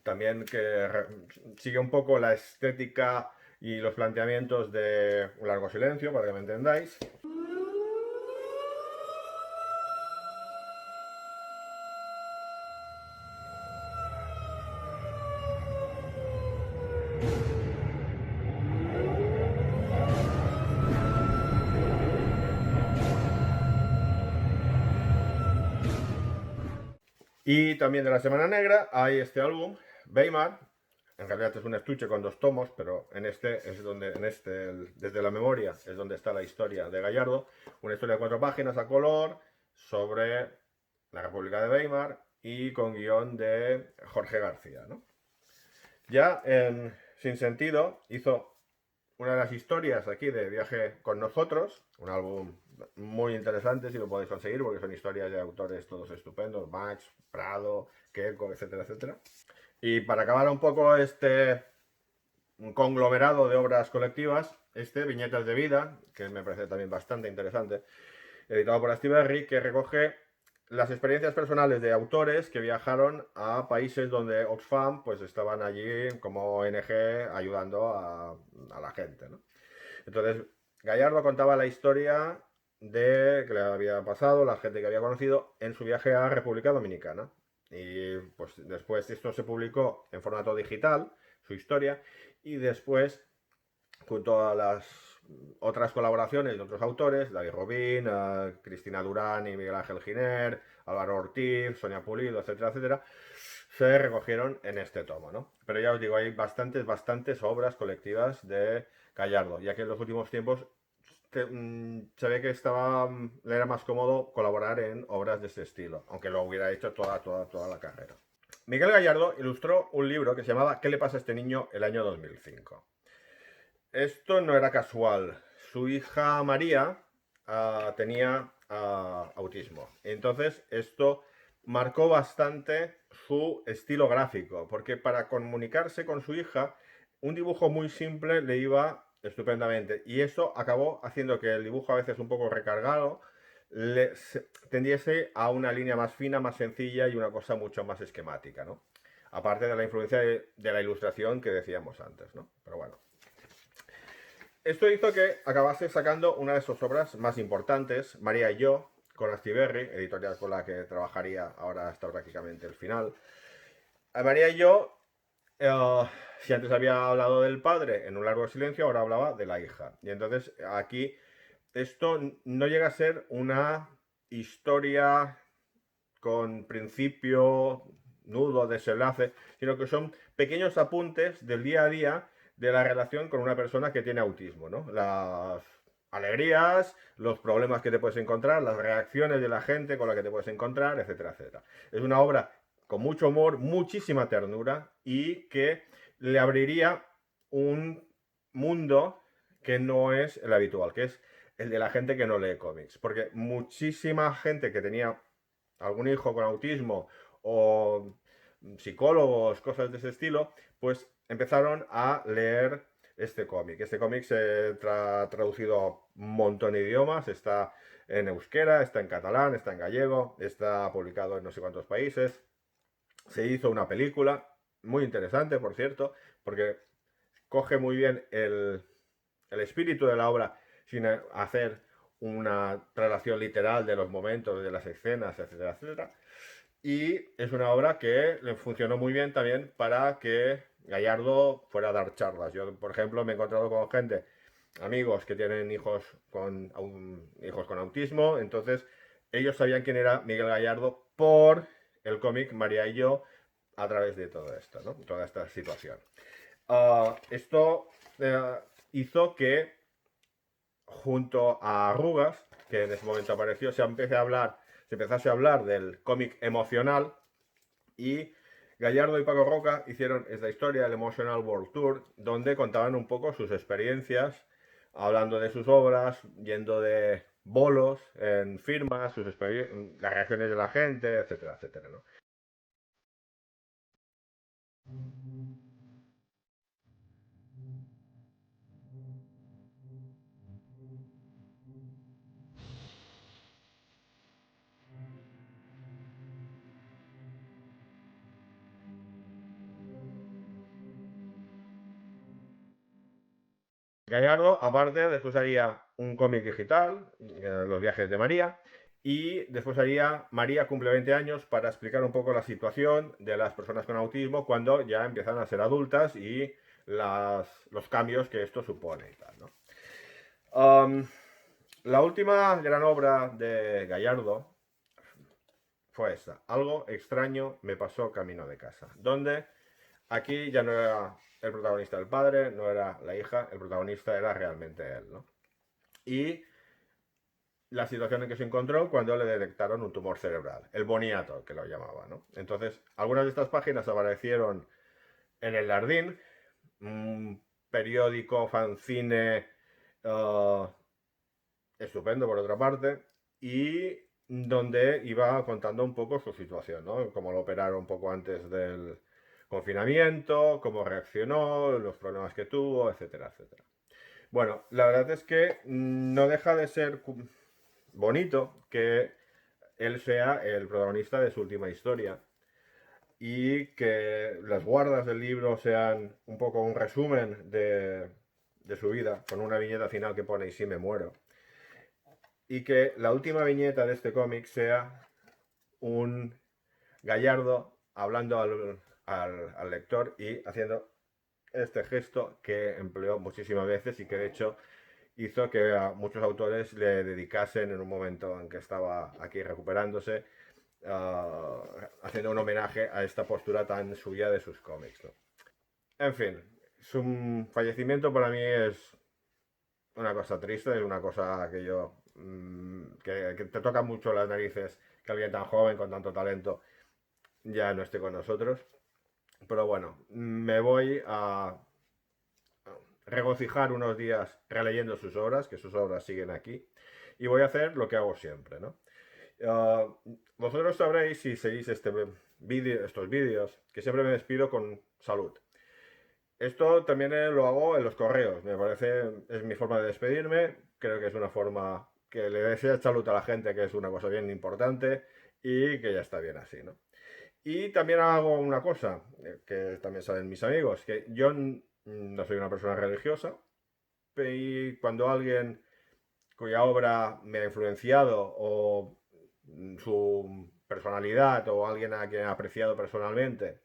también que sigue un poco la estética y los planteamientos de Un largo silencio, para que me entendáis. Y también de la Semana Negra hay este álbum, Weimar. En realidad es un estuche con 2 tomos, pero en este es donde, desde la memoria, es donde está la historia de Gallardo. Una historia de 4 páginas a color sobre la República de Weimar y con guión de Jorge García, ¿no? Ya en Sin Sentido hizo una de las historias aquí de Viaje con Nosotros, un álbum muy interesante si lo podéis conseguir, porque son historias de autores todos estupendos, Max, Prado, Queco, etcétera, etcétera. Y para acabar un poco este conglomerado de obras colectivas, Viñetas de Vida, que me parece también bastante interesante, editado por Astiberri, que recoge las experiencias personales de autores que viajaron a países donde Oxfam pues estaban allí como ONG ayudando a la gente, ¿no? Entonces, Gallardo contaba la historia de que le había pasado, la gente que había conocido en su viaje a República Dominicana. Y pues después esto se publicó en formato digital, su historia, y después, junto a las otras colaboraciones de otros autores, David Robín, Cristina Durán y Miguel Ángel Giner, Álvaro Ortiz, Sonia Pulido, etcétera, etcétera, se recogieron en este tomo, ¿no? Pero ya os digo, hay bastantes obras colectivas de Gallardo, ya que en los últimos tiempos se ve que le era más cómodo colaborar en obras de este estilo, aunque lo hubiera hecho toda la carrera. Miguel Gallardo ilustró un libro que se llamaba ¿Qué le pasa a este niño? El año 2005. Esto no era casual. Su hija María tenía autismo. Entonces esto marcó bastante su estilo gráfico, porque para comunicarse con su hija, un dibujo muy simple le iba estupendamente. Y eso acabó haciendo que el dibujo, a veces un poco recargado, tendiese a una línea más fina, más sencilla y una cosa mucho más esquemática, ¿no? Aparte de la influencia de la ilustración que decíamos antes, ¿no? Pero bueno. Esto hizo que acabase sacando una de sus obras más importantes, María y yo, con Astiberri, editorial con la que trabajaría ahora hasta prácticamente el final. A María y yo, si antes había hablado del padre en Un largo silencio, ahora hablaba de la hija. Y entonces aquí esto no llega a ser una historia con principio, nudo, desenlace, sino que son pequeños apuntes del día a día de la relación con una persona que tiene autismo, ¿no? Las alegrías, los problemas que te puedes encontrar, las reacciones de la gente con la que te puedes encontrar, etcétera, etcétera. Es una obra con mucho humor, muchísima ternura y que le abriría un mundo que no es el habitual, que es el de la gente que no lee cómics. Porque muchísima gente que tenía algún hijo con autismo o psicólogos, cosas de ese estilo, pues empezaron a leer este cómic. Este cómic se ha traducido a un montón de idiomas, está en euskera, está en catalán, está en gallego, está publicado en no sé cuántos países. Se hizo una película, muy interesante, por cierto, porque coge muy bien el espíritu de la obra sin hacer una traslación literal de los momentos, de las escenas, etcétera, etcétera. Y es una obra que le funcionó muy bien también para que Gallardo fuera a dar charlas. Yo, por ejemplo, me he encontrado con gente, amigos que tienen hijos con autismo, entonces ellos sabían quién era Miguel Gallardo por el cómic María y yo a través de todo esto, ¿no? Toda esta situación. Esto hizo que, junto a Arrugas, que en ese momento apareció, se empezase a hablar del cómic emocional, y Gallardo y Paco Roca hicieron esta historia, el Emotional World Tour, donde contaban un poco sus experiencias, hablando de sus obras, yendo de bolos en firmas, las reacciones de la gente, etcétera, etcétera, ¿no? Gallardo, aparte, después haría un cómic digital, Los viajes de María, y después haría María cumple 20 años para explicar un poco la situación de las personas con autismo cuando ya empiezan a ser adultas y los cambios que esto supone y tal, ¿no? La última gran obra de Gallardo fue esta. Algo extraño me pasó camino de casa, donde aquí ya no era el protagonista el padre, no era la hija, el protagonista era realmente él, ¿no? Y la situación en que se encontró cuando le detectaron un tumor cerebral, el boniato, que lo llamaba, ¿no? Entonces, algunas de estas páginas aparecieron en El Jardín, un periódico, fanzine, estupendo por otra parte, y donde iba contando un poco su situación, ¿no? Cómo lo operaron un poco antes del confinamiento, cómo reaccionó, los problemas que tuvo, etcétera, etcétera. Bueno, la verdad es que no deja de ser bonito que él sea el protagonista de su última historia y que las guardas del libro sean un poco un resumen de su vida, con una viñeta final que pone "y si me muero", y que la última viñeta de este cómic sea un Gallardo hablando al lector y haciendo este gesto que empleó muchísimas veces y que de hecho hizo que a muchos autores le dedicasen en un momento en que estaba aquí recuperándose, haciendo un homenaje a esta postura tan suya de sus cómics, ¿no? En fin, su fallecimiento para mí es una cosa triste, es una cosa que que te toca mucho las narices que alguien tan joven con tanto talento ya no esté con nosotros. Pero bueno, me voy a regocijar unos días releyendo sus obras, que sus obras siguen aquí, y voy a hacer lo que hago siempre, ¿no? Vosotros sabréis, si seguís estos vídeos, que siempre me despido con salud. Esto también lo hago en los correos, me parece, es mi forma de despedirme, creo que es una forma que le desea salud a la gente, que es una cosa bien importante y que ya está bien así, ¿no? Y también hago una cosa, que también saben mis amigos, que yo no soy una persona religiosa, y cuando alguien cuya obra me ha influenciado o su personalidad o alguien a quien he apreciado personalmente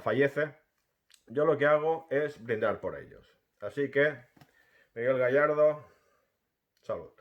fallece, yo lo que hago es brindar por ellos. Así que, Miguel Gallardo, salud.